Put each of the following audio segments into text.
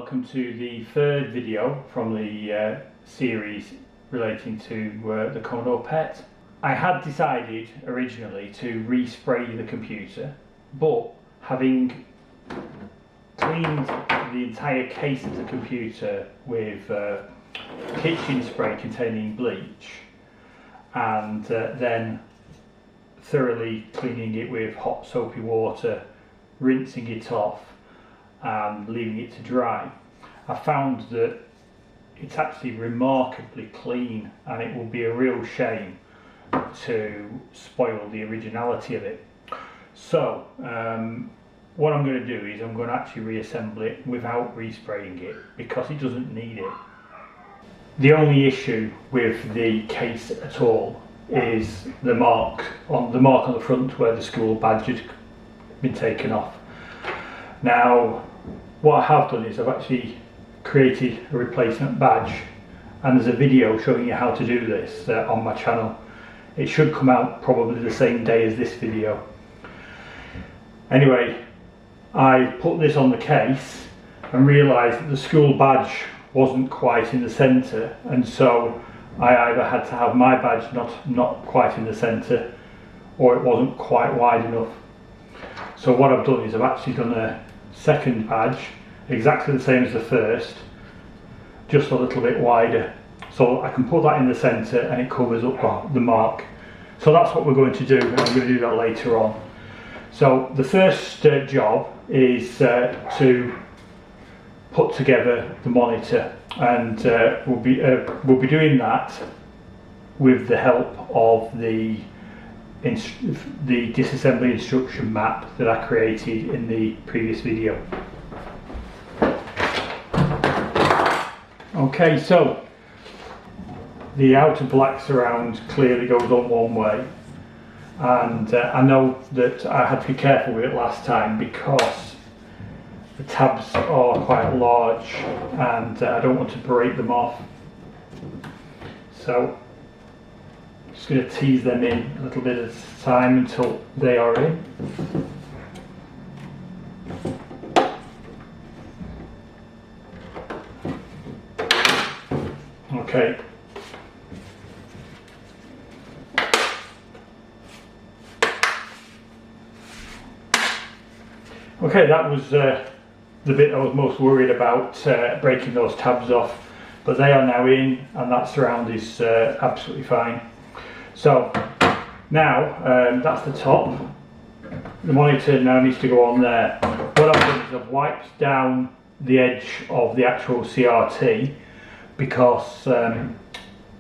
welcome to the third video from the series relating to the Commodore PET. I had decided originally to respray the computer, but having cleaned the entire case of the computer with kitchen spray containing bleach and then thoroughly cleaning it with hot soapy water, rinsing it off and leaving it to dry, I found that it's actually remarkably clean, and it will be a real shame to spoil the originality of it. So what I'm going to do is I'm going to actually reassemble it without respraying it because it doesn't need it. The only issue with the case at all is the mark on the front where the school badge had been taken off. Now what I have done is I've actually created a replacement badge, and there's a video showing you how to do this on my channel. It should come out probably the same day as this video. Anyway, I put this on the case and realised that the school badge wasn't quite in the centre, and so I either had to have my badge not quite in the centre, or it wasn't quite wide enough. So what I've done is I've actually done a second badge, exactly the same as the first, just a little bit wider, so I can put that in the centre and it covers up the mark. So that's what we're going to do, and I'm going to do that later on. So the first job is to put together the monitor, and we'll be doing that with the help of the disassembly instruction map that I created in the previous video. Okay, so the outer black surround clearly goes on one way, and I know that I had to be careful with it last time because the tabs are quite large and I don't want to break them off. So I'm just going to tease them in a little bit at a time until they are in. Okay. Okay, that was the bit I was most worried about, breaking those tabs off, but they are now in, and that surround is absolutely fine. So now that's the top. The monitor now needs to go on there. What I've done is I've wiped down the edge of the actual CRT because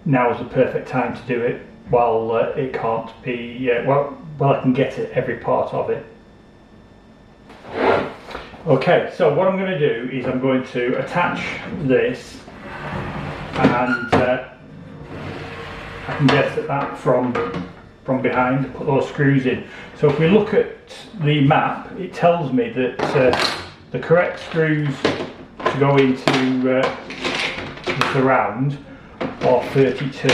now is the perfect time to do it while it can't be, well I can get at every part of it. Okay, so what I'm going to do is I'm going to attach this, and I can get at that from behind, put those screws in. So if we look at the map, it tells me that the correct screws to go into the surround are 32.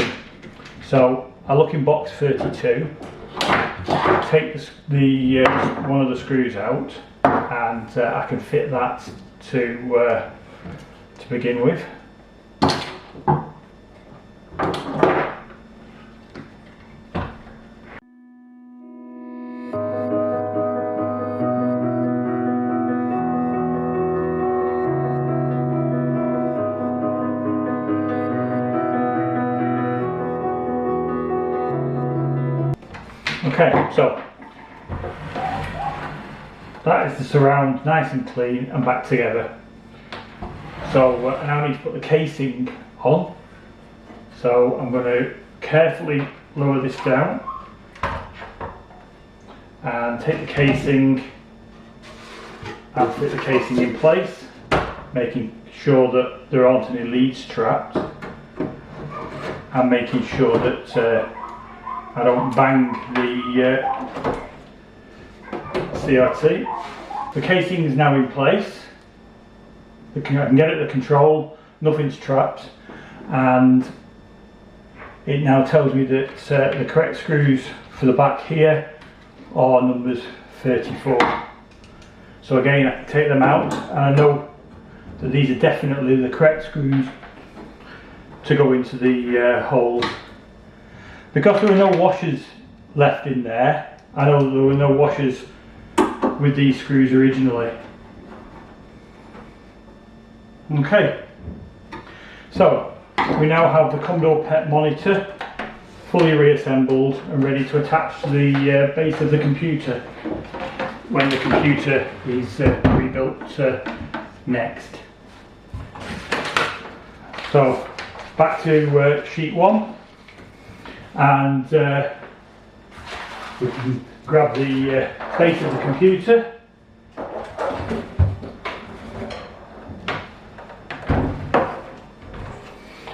So I look in box 32, take the one of the screws out, and I can fit that to begin with. Okay, so that is the surround, nice and clean and back together. So now I need to put the casing on. So I'm going to carefully lower this down and take the casing and fit the casing in place, making sure that there aren't any leads trapped, and making sure that I don't bang the CRT. The casing is now in place. I can get at the control, nothing's trapped, and it now tells me that the correct screws for the back here are numbers 34. So again, I can take them out, and I know that these are definitely the correct screws to go into the holes. Because there are no washers left in there, I know there were no washers with these screws originally. Okay, so we now have the Commodore PET monitor fully reassembled and ready to attach to the base of the computer when the computer is rebuilt next. So back to sheet 1, and we can grab the base of the computer.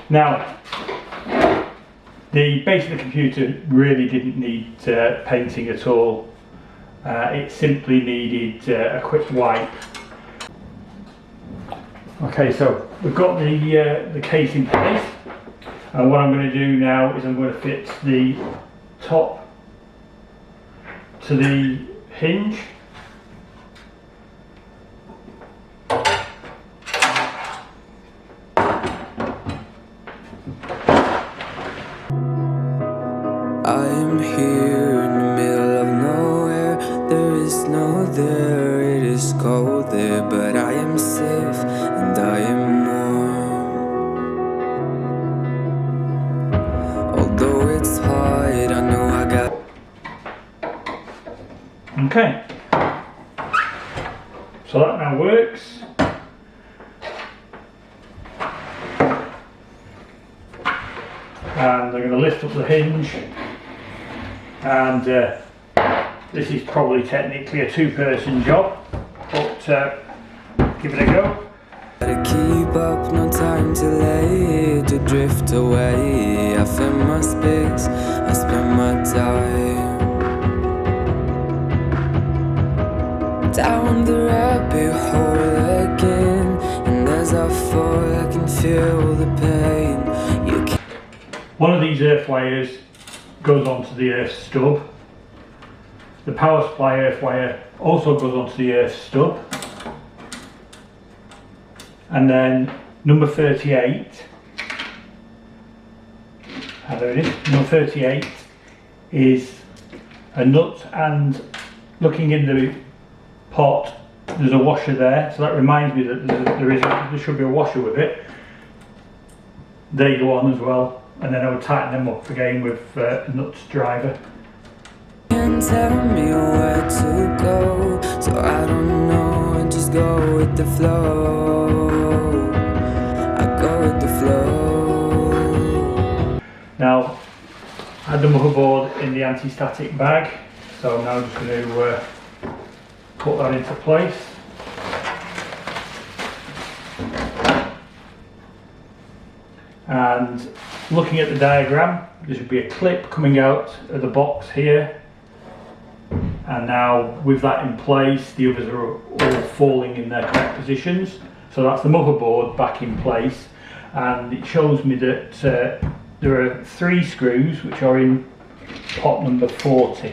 Now, the base of the computer really didn't need painting at all. It simply needed a quick wipe. Okay, so we've got the case in place, and what I'm going to do now is I'm going to fit the top to the hinge. I am here in the middle of nowhere. There is no there, it is cold there, but I am safe and I am warm. Although it's hard, I know I got. Okay, so that now works. And I'm going to lift up the hinge, and this is probably technically a two-person job, but give it a go. Gotta keep up, no time to lay, to drift away. I fill my space, I spend my time down the rabbit hole again, and as I fall I can feel the pain. You can. One of these earth wires goes onto the earth stub. The power supply earth wire also goes onto the earth stub. And then number 38, there it is, number 38 is a nut, and looking in the pot there's a washer there, so that reminds me that there should be a washer with it. They go on as well, and then I would tighten them up again with a nut driver. Can't tell me where to go, so I don't know, I just go with the flow. I go with the flow. Now, I had the motherboard in the anti-static bag, so I'm now just going to put that into place. And looking at the diagram, there should be a clip coming out of the box here, and now with that in place the others are all falling in their correct positions. So that's the motherboard back in place, and it shows me that there are 3 screws which are in pot number 40.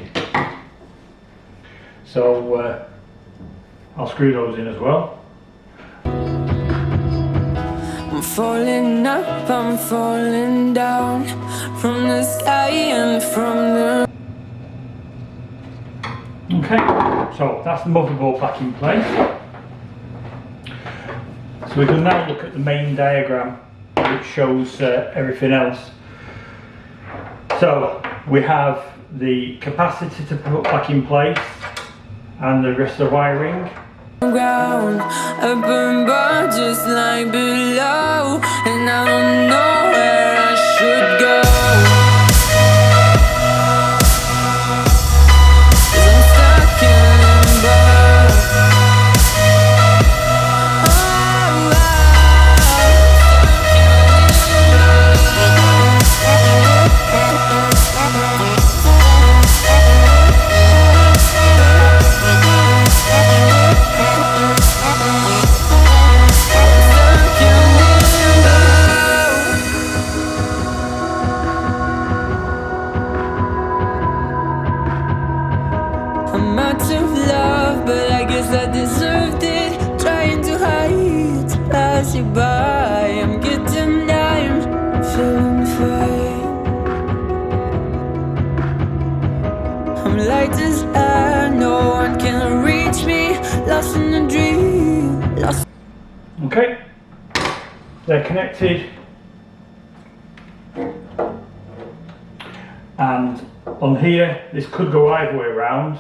So I'll screw those in as well. I'm falling up, I'm falling down from the sky and from the. Okay, so that's the motherboard back in place. So we can now look at the main diagram which shows everything else. So we have the capacitor to put back in place and the rest of the wiring. Ground, up above just like below, and I don't know where I should go. 'Cause I'm stuck in limbo. I'm out of love, but I guess I deserved it. Trying to hide. connected, and on here this could go either way around.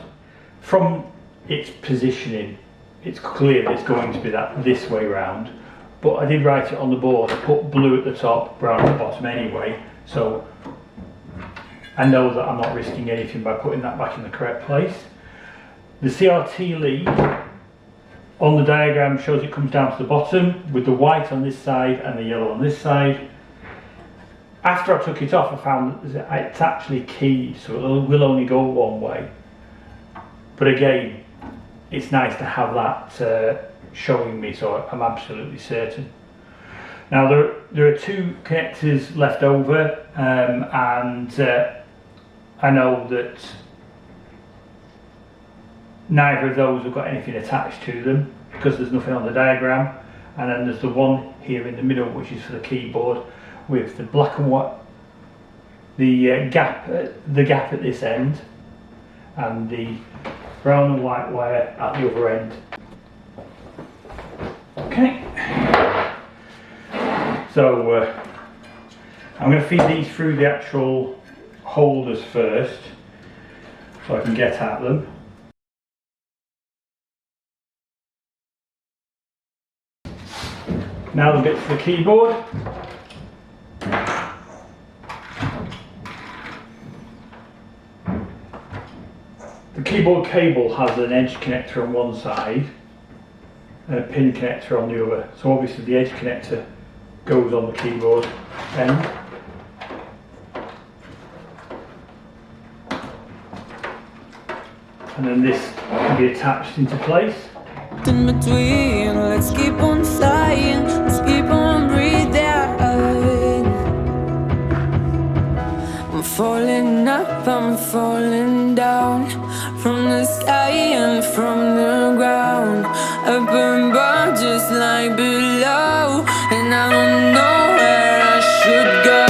From its positioning it's clear that it's going to be this way round, but I did write it on the board. I put blue at the top, brown at the bottom anyway, so I know that I'm not risking anything by putting that back in the correct place. The CRT lead on the diagram shows it comes down to the bottom with the white on this side and the yellow on this side. After I took it off, I found that it's actually keyed, so it will only go one way. But again, it's nice to have that showing me, so I'm absolutely certain. Now there are two connectors left over, and I know that neither of those have got anything attached to them because there's nothing on the diagram. And then there's the one here in the middle, which is for the keyboard, with the black and white, the gap at this end, and the brown and white wire at the other end. Okay, so I'm going to feed these through the actual holders first so I can get at them. Now the bits for the keyboard. The keyboard cable has an edge connector on one side and a pin connector on the other. So obviously the edge connector goes on the keyboard end. And then this can be attached into place. In between, let's keep on flying, let's keep on breathing. I'm falling up, I'm falling down, from the sky and from the ground. Up above just like below, and I don't know where I should go.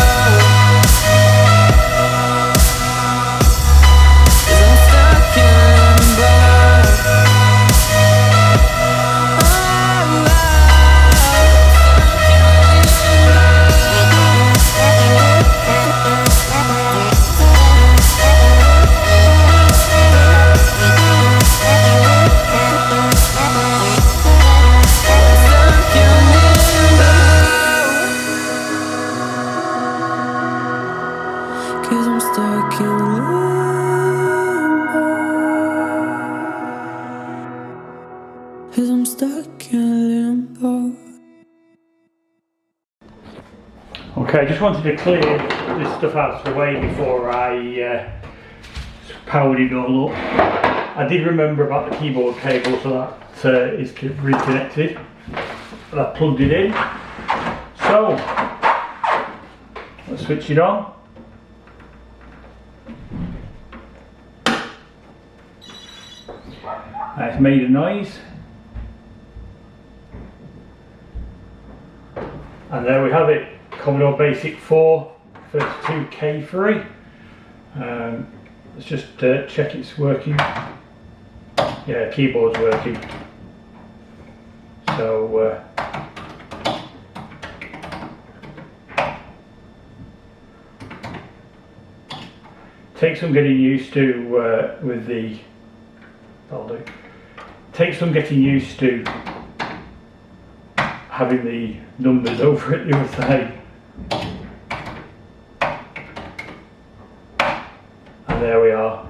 Okay, I just wanted to clear this stuff out of the way before I powered it all up. I did remember about the keyboard cable, so that is reconnected. And I plugged it in. So, let's switch it on. It's made a noise. And there we have it. Commodore Basic 4 32K3. Let's just check it's working. Yeah, keyboard's working. So takes some getting used to with the. That'll do. Takes some getting used to having the numbers over at the other side. And there we are.